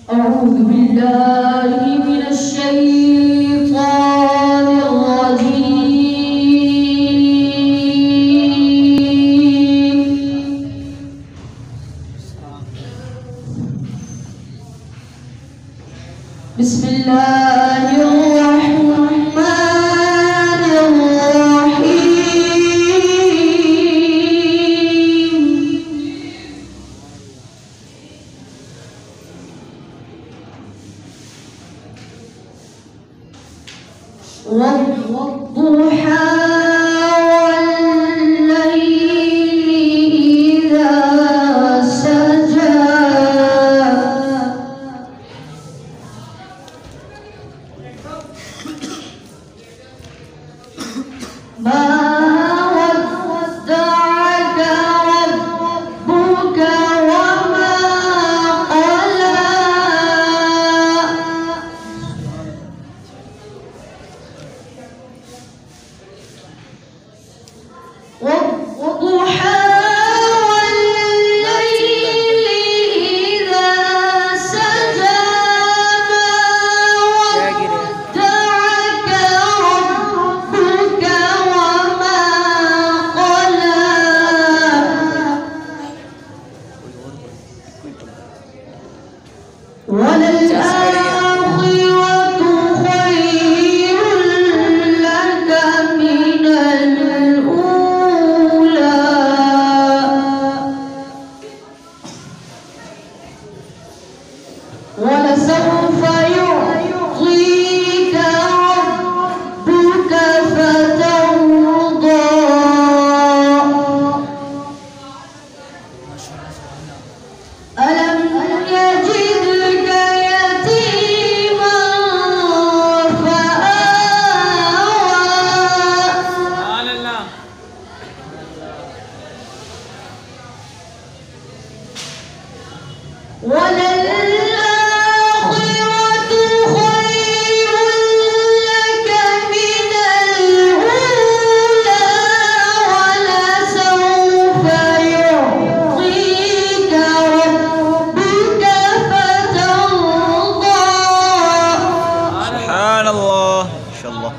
أعوذ بالله من الشيطان الرجيم. بسم الله الرحمن الرحيم. والضحى والليل إذا سجى ما ودعك ربك وما قلى والضحى والليل إذا سجى ما ودعك ربك وما قلى وللآخرة خير لك من الأولى ولسوف يعطيك ربك فترضى ألم يجدك يتيما فآوى وللآخرة خير لك من الأولى ولسوف يعطيك ربك فترضى. سبحان الله ما شاء الله.